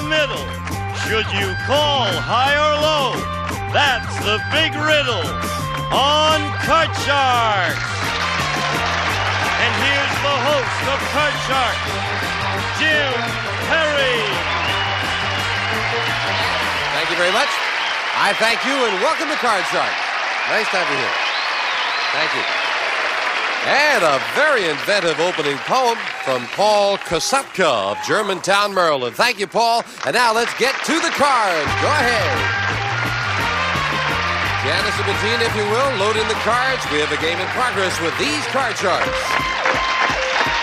the middle. Should you call high or low? That's the big riddle on Card Sharks. And here's the host of Card Sharks, Jim Perry. Thank you very much. I thank you and welcome to Card Sharks. Nice to have you here. Thank you. And a very inventive opening poem from Paul Kosatka of Germantown, Maryland. Thank you, Paul. And now let's get to the cards. Go ahead. Janice and Bettina, if you will, load in the cards. We have a game in progress with these Card Sharks.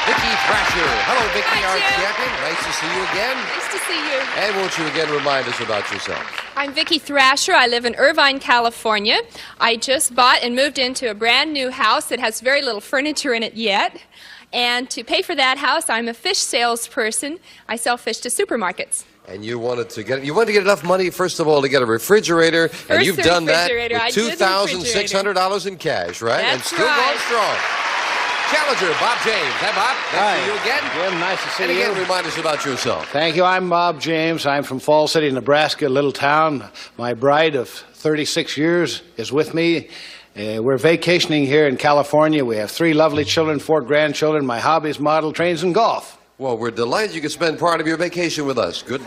Vicki Thrasher. Hello, Vicki, our champion. Nice to see you again. Nice to see you. And won't you again remind us about yourself? I'm Vicki Thrasher. I live in Irvine, California. I just bought and moved into a brand new house that has very little furniture in it yet. And to pay for that house, I'm a fish salesperson. I sell fish to supermarkets. And you wanted to get enough money, first of all, to get a refrigerator, and you've done that with $2,600 in cash, right? That's and still right. going strong. Challenger, Bob James. Hi, Bob. Nice to see you again. Jim, nice to see and you. And again, remind us about yourself. Thank you. I'm Bob James. I'm from Falls City, Nebraska, a little town. My bride of 36 years is with me. We're vacationing here in California. We have 3 lovely children, 4 grandchildren. My hobbies, model trains, and golf. Well, we're delighted you could spend part of your vacation with us. Good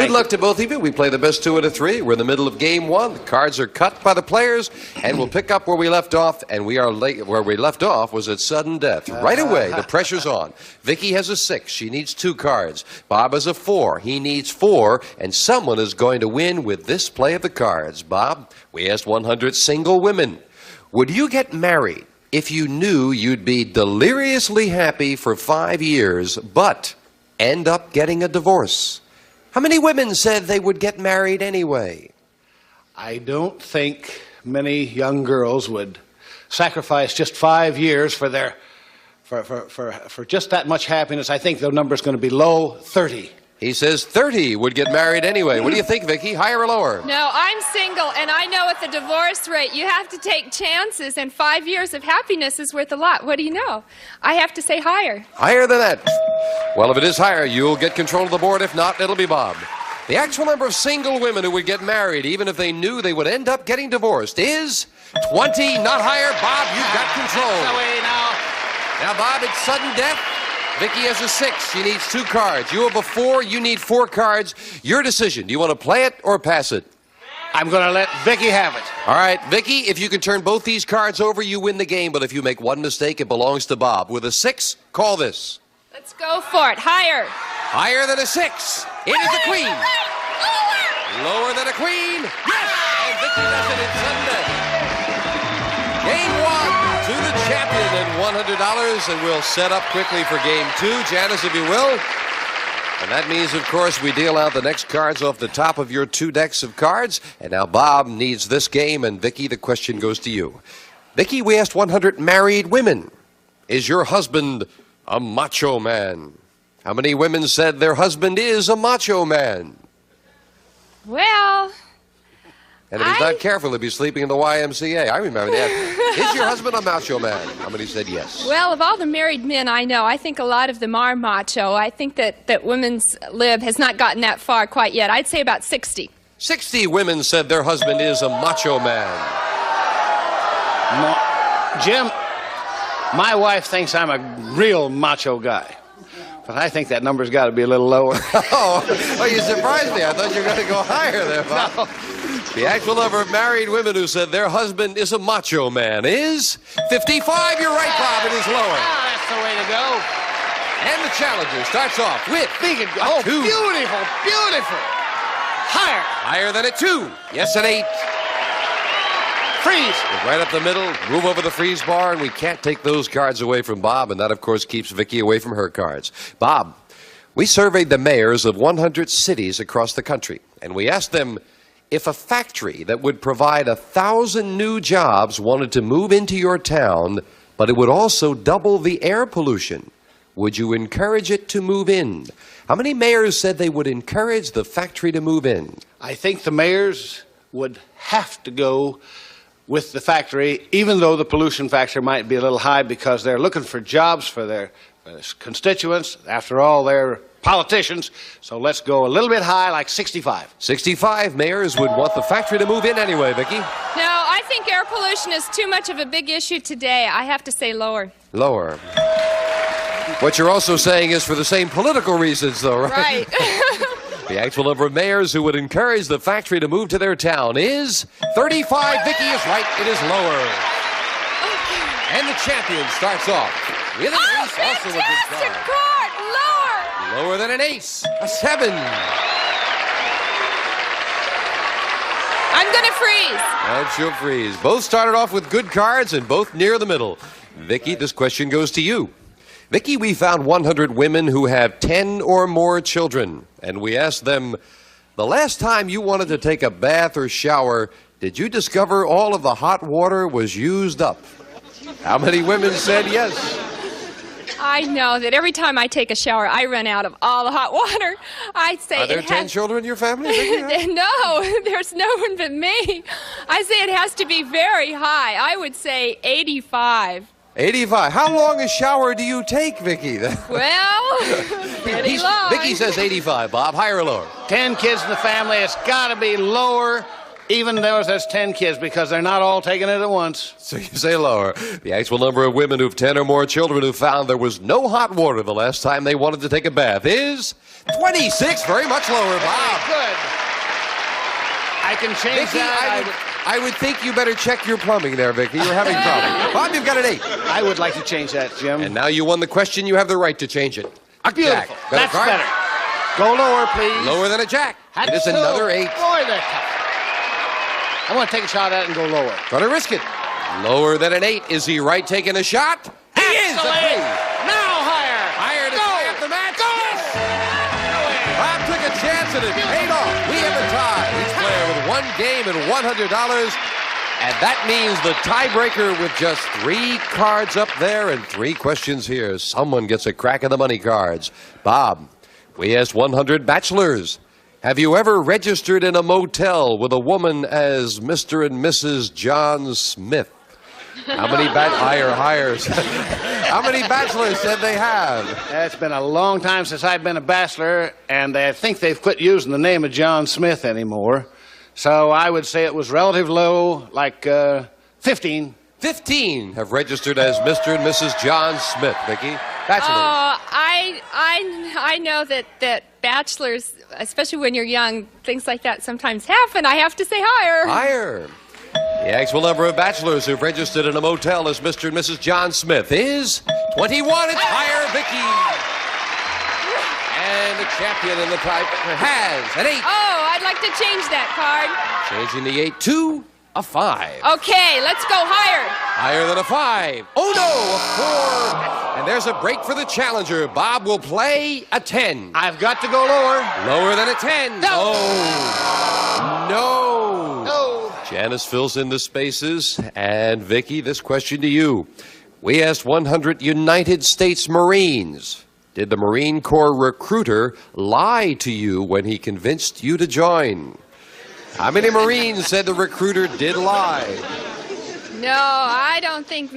luck to both of you. We play the best 2 out of 3. We're in the middle of game 1. The cards are cut by the players, and we'll pick up where we left off. And we are late. Where we left off was at sudden death. Right away, the pressure's on. Vicki has a 6. She needs 2 cards. Bob has a 4. He needs 4. And someone is going to win with this play of the cards. Bob, we asked 100 single women. Would you get married if you knew you'd be deliriously happy for 5 years, but end up getting a divorce? How many women said they would get married anyway? I don't think many young girls would sacrifice just 5 years for their for just that much happiness. I think the number's going to be low, 30. He says 30 would get married anyway. What do you think, Vicki? Higher or lower? No, I'm single, and I know at the divorce rate, you have to take chances, and 5 years of happiness is worth a lot. What do you know? I have to say higher. Higher than that. Well, if it is higher, you'll get control of the board. If not, it'll be Bob. The actual number of single women who would get married, even if they knew they would end up getting divorced, is 20. Not higher. Bob, you've got control. That's the way now. Now, Bob, it's sudden death. Vicki has a 6. She needs 2 cards. You have a 4. You need 4 cards. Your decision. Do you want to play it or pass it? I'm going to let Vicki have it. All right, Vicki, if you can turn both these cards over, you win the game. But if you make one mistake, it belongs to Bob. With a 6, call this. Let's go for it. Higher. Higher than a 6. It is a queen. Lower than a queen. Yes! And Vicki does it in sudden death. Game 1 to the champion and $100. And we'll set up quickly for game 2. Janice, if you will. And that means, of course, we deal out the next cards off the top of your 2 decks of cards. And now Bob needs this game. And Vicki, the question goes to you. Vicki, we asked 100 married women. Is your husband a macho man? How many women said their husband is a macho man? Well, and if he's not careful, he'll be sleeping in the YMCA. I remember that. Is your husband a macho man? How many said yes? Well, of all the married men I know, I think a lot of them are macho. I think that women's lib has not gotten that far quite yet. I'd say about 60. 60 women said their husband is a macho man. Jim, my wife thinks I'm a real macho guy. But I think that number's got to be a little lower. Oh, you surprised me. I thought you were going to go higher there, Bob. No. The actual number of married women who said their husband is a macho man is 55. You're right, Bob. It is lower. Oh, that's the way to go. And the challenger starts off with a 2. Beautiful, beautiful. Higher. Higher than a 2. Yes, an 8. Freeze. Right up the middle, move over the freeze bar, and we can't take those cards away from Bob, and that, of course, keeps Vicki away from her cards. Bob, we surveyed the mayors of 100 cities across the country, and we asked them if a factory that would provide 1,000 new jobs wanted to move into your town, but it would also double the air pollution, would you encourage it to move in? How many mayors said they would encourage the factory to move in? I think the mayors would have to go with the factory, even though the pollution factor might be a little high, because they're looking for jobs for their constituents. After all, they're politicians. So let's go a little bit high, like 65. 65 mayors would want the factory to move in anyway, Vicki. No, I think air pollution is too much of a big issue today. I have to say lower. Lower. What you're also saying is for the same political reasons, though, right? Right. The actual number of mayors who would encourage the factory to move to their town is 35. Vicki is right. It is lower. And the champion starts off with an ace, also a good Fantastic card. card! Lower! Lower than an ace. A 7. I'm gonna freeze. And she'll freeze. Both started off with good cards and both near the middle. Vicki, this question goes to you. Vicki, we found 100 women who have 10 or more children, and we asked them, the last time you wanted to take a bath or shower, did you discover all of the hot water was used up? How many women said yes? I know that every time I take a shower, I run out of all the hot water. I'd say Are there 10 children in your family, Vicki? No, there's no one but me. I say it has to be very high. I would say 85. 85. How long a shower do you take, Vicki? Well, pretty long. Vicki says 85. Bob, higher or lower? 10 kids in the family, it's got to be lower, even though there's 10 kids, because they're not all taking it at once. So you say lower. The actual number of women who've 10 or more children who found there was no hot water the last time they wanted to take a bath is 26. Very much lower, Bob. Good. I can change Vicki, that. I would think you better check your plumbing there, Vicki. You're having problems. Bob, you've got an 8. I would like to change that, Jim. And now you won the question. You have the right to change it. A Beautiful. jack. That's card? better. Go lower, please. Lower than a jack. It is That's another 8. Boy, that's tough. I want to take a shot at it and go lower. Gonna risk it. Lower than an 8. Is he right taking a shot? He is. A 3. Now higher. Higher to tie up the match. Yes! Bob took a chance and it paid off. We have a tie. Each player with 1 game and $100. And that means the tiebreaker with just 3 cards up there and 3 questions here. Someone gets a crack at the money cards. Bob, we asked 100 bachelors. Have you ever registered in a motel with a woman as Mr. and Mrs. John Smith? How many hires? How many bachelors said they have? It's been a long time since I've been a bachelor, and I think they've quit using the name of John Smith anymore. So I would say it was relatively low, like 15. 15 have registered as Mr. and Mrs. John Smith. Vicki, bachelors. Oh, I know that bachelors, especially when you're young, things like that sometimes happen. I have to say higher. Higher. The actual number of bachelors who've registered in a motel as Mr. and Mrs. John Smith is 21. It's higher, Vicki. And the champion in the tiebreaker has an 8. Oh, I'd like to change that card. Changing the 8 to a 5. Okay, let's go higher. Higher than a 5. Oh, no, a 4. And there's a break for the challenger. Bob will play a 10. I've got to go lower. Lower than a 10. No. No. No. Janice fills in the spaces. And Vicki, this question to you. We asked 100 United States Marines. Did the Marine Corps recruiter lie to you when he convinced you to join? How many Marines said the recruiter did lie? No, I don't think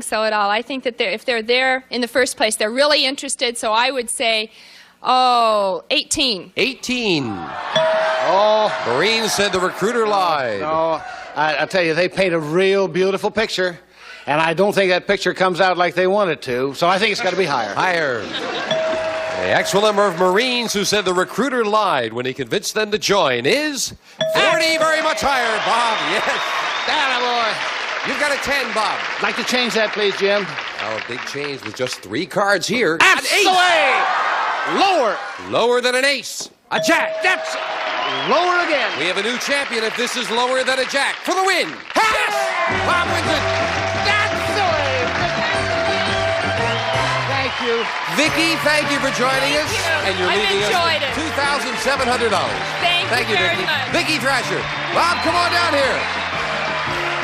so at all. I think that if they're there in the first place, they're really interested. So I would say, 18. 18. Oh. Marines said the recruiter lied. No, I tell you, they paint a real beautiful picture. And I don't think that picture comes out like they want it to. So I think it's got to be higher. Higher. The actual number of Marines who said the recruiter lied when he convinced them to join is 40. Very much higher, Bob. Yes. Attaboy. You've got a 10, Bob. I'd like to change that, please, Jim. Oh, a big change with just 3 cards here. That's An 8. the way. Lower. Lower than an ace. A jack. That's lower again. We have a new champion if this is lower than a jack. For the win. Yes! Bob wins it. Thank you. Vicki, thank you for joining us. you. And you're I've leaving enjoyed us it. $2,700. Thank you very Vicki. much. Vicki Thrasher. Bob, come on down here.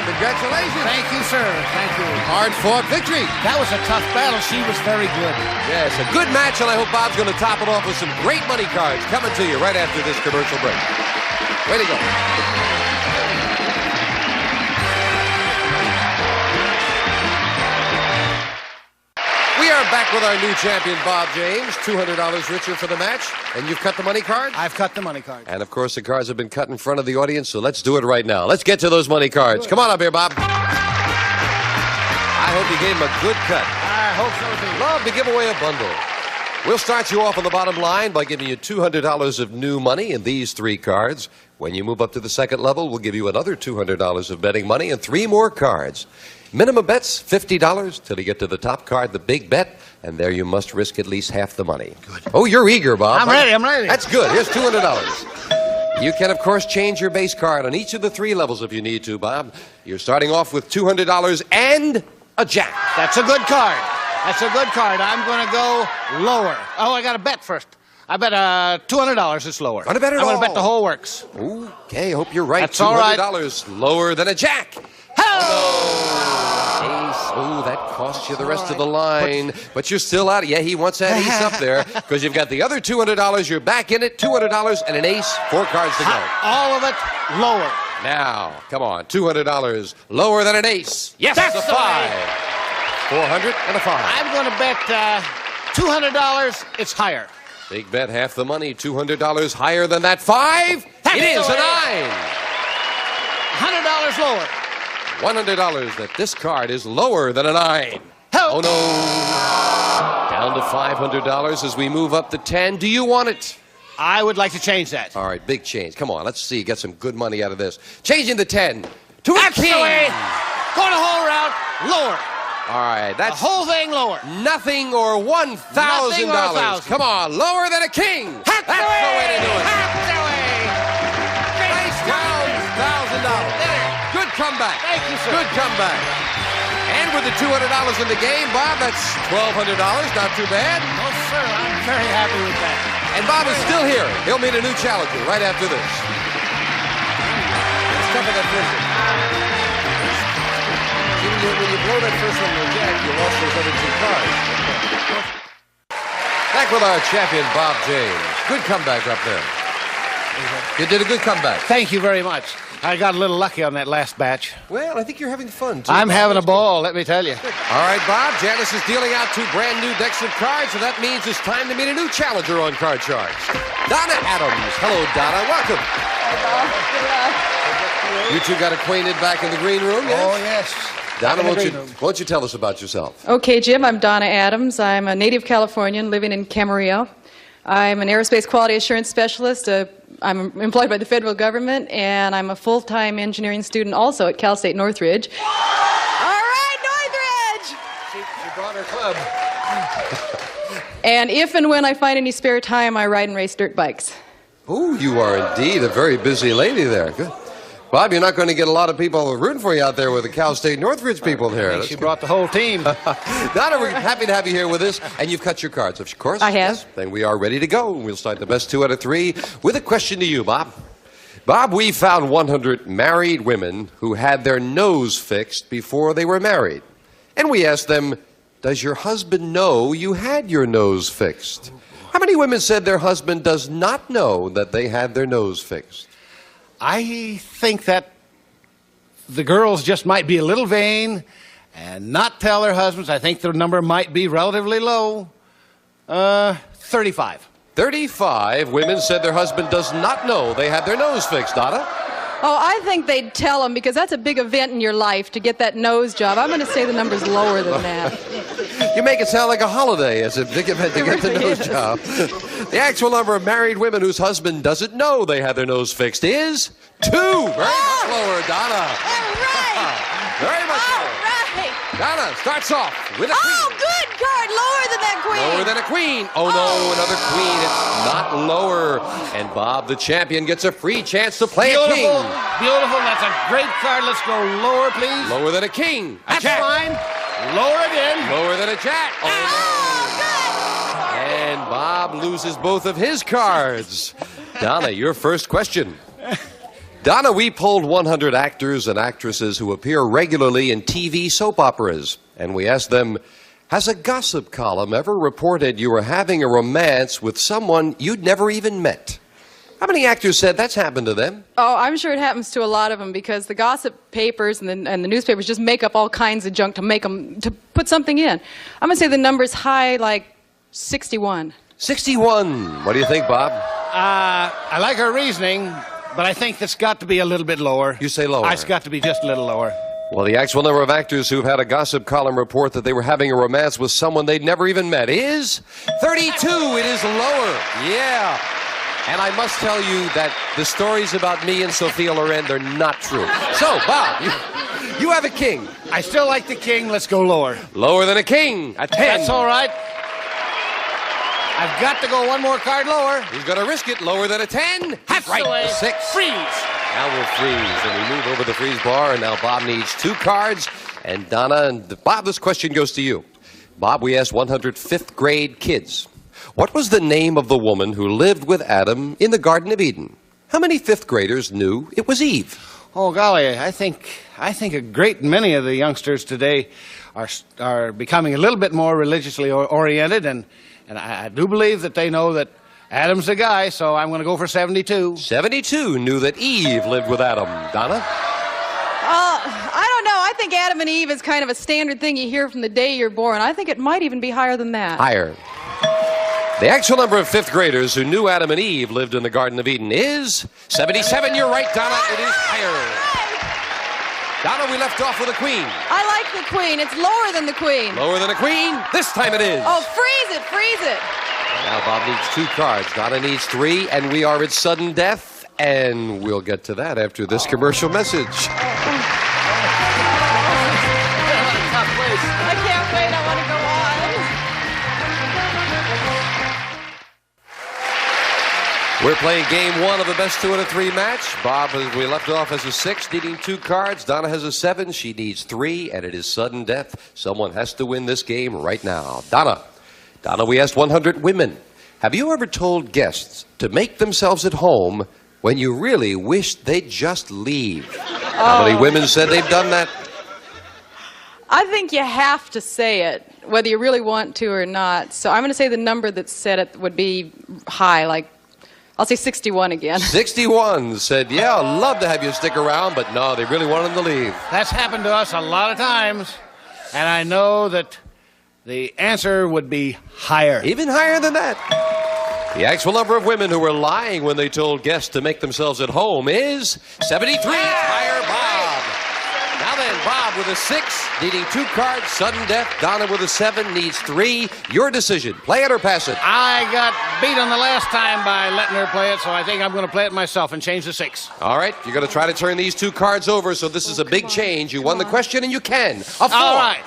Congratulations. Thank you, sir. Thank you. Hard-fought victory. That was a tough battle. She was very good. Yes, a good match, and I hope Bob's going to top it off with some great money cards coming to you right after this commercial break. Way to go. We are back Back with our new champion, Bob James. $200 richer for the match. And you've cut the money card? I've cut the money card. And, of course, the cards have been cut in front of the audience, so let's do it right now. Let's get to those money cards. Come on up here, Bob. I hope you gave him a good cut. I hope so, too. Love to give away a bundle. We'll start you off on the bottom line by giving you $200 of new money in these 3 cards. When you move up to the second level, we'll give you another $200 of betting money and 3 more cards. Minimum bet's $50 till you get to the top card, the big bet, and there you must risk at least half the money. Good. Oh, you're eager, Bob. I'm ready. That's good. Here's $200. You can, of course, change your base card on each of the 3 levels if you need to, Bob. You're starting off with $200 and a jack. That's a good card. That's a good card. I'm going to go lower. Oh, I got to bet first. I bet $200 it's lower. Want to bet it I'm going all? to bet the whole works. Okay, hope you're right. That's all right. $200 lower than a jack. Oh, no. Ace. Oh, that costs you the rest of the line. But you're still out. Yeah, he wants that ace up there because you've got the other $200. You're back in it. $200 and an ace. 4 cards to go. All of it lower. Now, come on. $200 lower than an ace. Yes, That's a 5. 400 and a 5. I'm going to bet $200 it's higher. Big bet, half the money. $200 higher than that 5. It is a 9. $100 lower. $100 that this card is lower than a 9. Oh, no. Down to $500 as we move up to 10. Do you want it? I would like to change that. All right, big change. Come on, let's see. Get some good money out of this. Changing the 10 to a king. Going the whole route, lower. All right, that's the whole thing lower. Nothing or $1,000. Come on, lower than a king. That's the way to do it. Nice $1,000. Good comeback. Thank you, sir. Good comeback. And with the $200 in the game, Bob, that's $1,200. Not too bad. Oh, sir, I'm very happy with that. And Bob is still here. He'll meet a new challenger right after this. Let's cover that first one. When you blow that first one with jack, you lost those other 2 cards. Back with our champion, Bob James. Good comeback up there. You did a good comeback. Thank you very much. I got a little lucky on that last batch. Well, I think you're having fun, too. I'm Bob. having a ball, let me tell you. All right, Bob. Janice is dealing out 2 brand new decks of cards, so that means it's time to meet a new challenger on Card Sharks. Donna Adams. Hello, Donna. Welcome. Hello. Good luck. You 2 got acquainted back in the green room, yes? Oh, yes. Donna, won't you tell us about yourself? Okay, Jim, I'm Donna Adams. I'm a native Californian living in Camarillo. I'm an aerospace quality assurance specialist. I'm employed by the federal government, and I'm a full-time engineering student also at Cal State Northridge. All right, Northridge! She brought her club. And if and when I find any spare time, I ride and race dirt bikes. Oh, you are indeed a very busy lady there. Good. Bob, you're not going to get a lot of people rooting for you out there with the Cal State Northridge people here. She brought the whole team. Donna, we're happy to have you here with us. And you've cut your cards, of course. I have. Yes. Then we are ready to go. We'll start the best 2 out of 3 with a question to you, Bob. Bob, we found 100 married women who had their nose fixed before they were married. And we asked them, does your husband know you had your nose fixed? How many women said their husband does not know that they had their nose fixed? I think that the girls just might be a little vain and not tell their husbands. I think the number might be relatively low. 35. 35 women said their husband does not know they had their nose fixed. Donna? Oh, I think they'd tell them because that's a big event in your life to get that nose job. I'm going to say the number's lower than that. You make it sound like a holiday. It's a big event to get the nose job. The actual number of married women whose husband doesn't know they had their nose fixed is 2. Very much lower, Donna. All right. Very much All lower. right. Donna starts off with a queen. Oh, good card. Lower than that queen. Lower than a queen. Oh, no, another queen. It's not lower. And Bob, the champion, gets a free chance to play a king. Beautiful. That's a great card. Let's go lower, please. Lower than a king. That's fine. Lower again. Lower than a jack. Oh, and Bob loses both of his cards. Donna, your first question. Donna, we polled 100 actors and actresses who appear regularly in TV soap operas. And we asked them, has a gossip column ever reported you were having a romance with someone you'd never even met? How many actors said that's happened to them? Oh, I'm sure it happens to a lot of them because the gossip papers and the newspapers just make up all kinds of junk to put something in. I'm going to say the number's high, like 61. 61. What do you think, Bob? I like her reasoning, but I think it's got to be a little bit lower. You say lower. It's got to be just a little lower. Well, the actual number of actors who've had a gossip column report that they were having a romance with someone they'd never even met is 32. It is lower. Yeah. And I must tell you that the stories about me and Sophia Loren, they're not true. So, Bob, you have a king. I still like the king. Let's go lower. Lower than a king. A 10. That's all right. I've got to go one more card lower. He's going to risk it. Lower than a 10. Half right. Away. 6. Freeze. Now we'll freeze, and we move over the freeze bar, and now Bob needs 2 cards, and Donna and Bob, this question goes to you. Bob, we asked 100 fifth grade kids, what was the name of the woman who lived with Adam in the Garden of Eden? How many fifth graders knew it was Eve? Oh, golly, I think a great many of the youngsters today are becoming a little bit more religiously oriented, and I do believe that they know that Adam's the guy, so I'm going to go for 72. 72 knew that Eve lived with Adam. Donna? I don't know. I think Adam and Eve is kind of a standard thing you hear from the day you're born. I think it might even be higher than that. Higher. The actual number of fifth graders who knew Adam and Eve lived in the Garden of Eden is 77. You're right, Donna. It is higher. Donna, we left off with a queen. I like the queen. It's lower than the queen. Lower than a queen? This time it is. Oh, freeze it, freeze it. Now Bob needs 2 cards. Donna needs 3, and we are at sudden death, and we'll get to that after this commercial message. I can't wait. I want to go on. We're playing game 1 of the best 2 out of 3 match. Bob, we left off as a 6, needing 2 cards. Donna has a 7. She needs 3, and it is sudden death. Someone has to win this game right now. Donna, we asked 100 women, have you ever told guests to make themselves at home when you really wish they'd just leave? How many women said they've done that? I think you have to say it, whether you really want to or not. So I'm going to say the number that said it would be high, like, I'll say 61 again. 61 said, yeah, I'd love to have you stick around, but no, they really want them to leave. That's happened to us a lot of times, and I know that the answer would be higher. Even higher than that. The actual number of women who were lying when they told guests to make themselves at home is 73. Higher, Bob. Now then, Bob with a 6, needing 2 cards, sudden death. Donna with a 7, needs 3. Your decision. Play it or pass it. I got beat on the last time by letting her play it, so I think I'm going to play it myself and change the 6. All right, you're going to try to turn these 2 cards over, so this is a big change. You won the question, and you can. A 4. All right.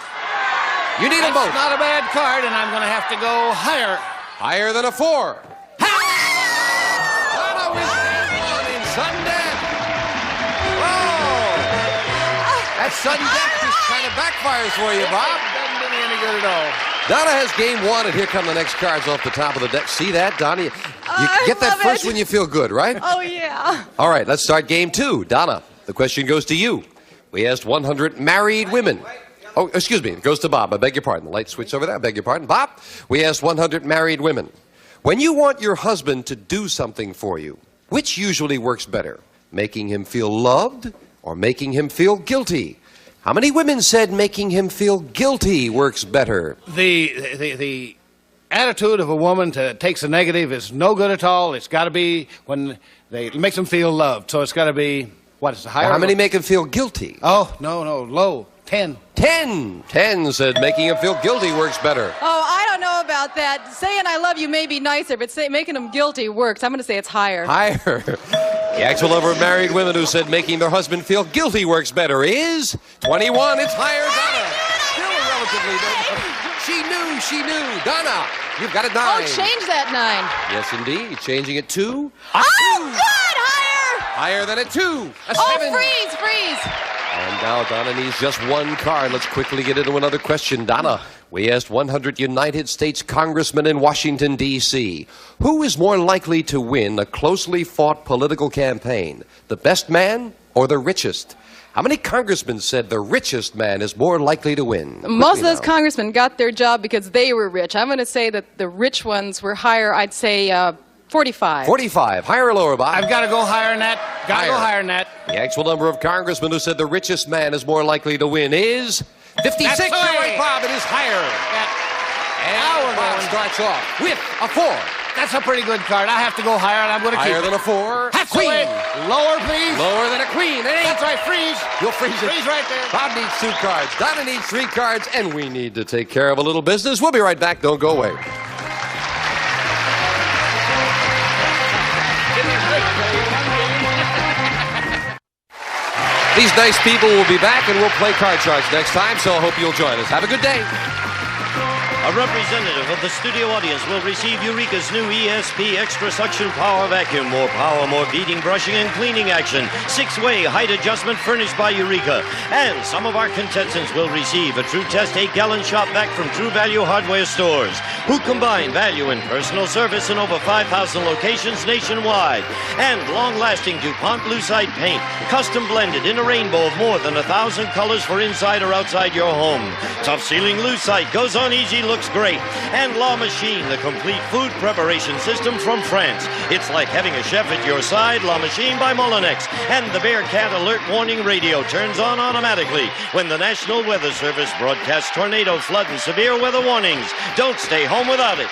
You need them both. It's not a bad card, and I'm going to have to go higher. Higher than a 4. Donna with in sudden death. Whoa. That sudden death just kind of backfires for you, Bob. Doesn't do me any good at all. Donna has game 1, and here come the next cards off the top of the deck. See that, Donna? You get that first when you feel good, right? Oh, yeah. All right, let's start game 2. Donna, the question goes to you. We asked 100 married women. Oh, excuse me, it goes to Bob. I beg your pardon. The light switch over there. I beg your pardon. Bob, we asked 100 married women. When you want your husband to do something for you, which usually works better? Making him feel loved or making him feel guilty? How many women said making him feel guilty works better? The attitude of a woman takes the negative is no good at all. It's got to be when it makes them feel loved. So it's got to be, what is the higher? How many make him feel guilty? Oh, no, low. 10. 10 said making him feel guilty works better. Oh, I don't know about that. Saying I love you may be nicer, but making them guilty works. I'm going to say it's higher. Higher. The actual number of married women who said making their husband feel guilty works better is 21. It's higher. Donna. Still relatively. She knew. Donna, you've got a 9. Oh, change that 9. Yes, indeed. Changing it to Oh, good! Higher! higher than a 2. A 7. Oh, freeze! And now Donna needs just 1 card. Let's quickly get into another question. Donna, we asked 100 United States congressmen in Washington, D.C. Who is more likely to win a closely fought political campaign, the best man or the richest? How many congressmen said the richest man is more likely to win? Most of those congressmen got their job because they were rich. I'm going to say that the rich ones were higher. I'd say 45. 45. Higher or lower, Bob? I've got to go higher than that. Got to go Higher. higher than that. The actual number of congressmen who said the richest man is more likely to win is 56. That's You're right. right, Bob. It is higher. Now we're And Bob going. starts off with a 4. That's a pretty good card. I have to go higher, and I'm going to keep Higher it. than a 4. That's Queen. the way. Lower, please. Lower than a queen. An 8. That's right. Freeze. You'll freeze it. Freeze right there. Bob needs 2 cards. Donna needs 3 cards. And we need to take care of a little business. We'll be right back. Don't go away. These nice people will be back, and we'll play Card Sharks next time, so I hope you'll join us. Have a good day. A representative of the studio audience will receive Eureka's new ESP Extra Suction Power Vacuum. More power, more beating, brushing, and cleaning action. 6-way height adjustment furnished by Eureka. And some of our contestants will receive a True Test 8-gallon shop vac from True Value Hardware Stores, who combine value and personal service in over 5,000 locations nationwide. And long-lasting DuPont Lucite paint, custom blended in a rainbow of more than 1,000 colors for inside or outside your home. Tough sealing Lucite goes on easy, looks great. And La Machine, the complete food preparation system from France. It's like having a chef at your side. La Machine by Molinex. And the Bearcat Alert Warning Radio turns on automatically when the National Weather Service broadcasts tornado, flood, and severe weather warnings. Don't stay home without it.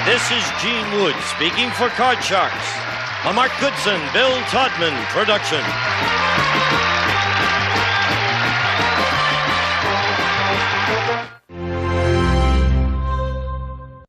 This is Gene Wood speaking for Card Sharks, a Mark Goodson-Bill Todman production.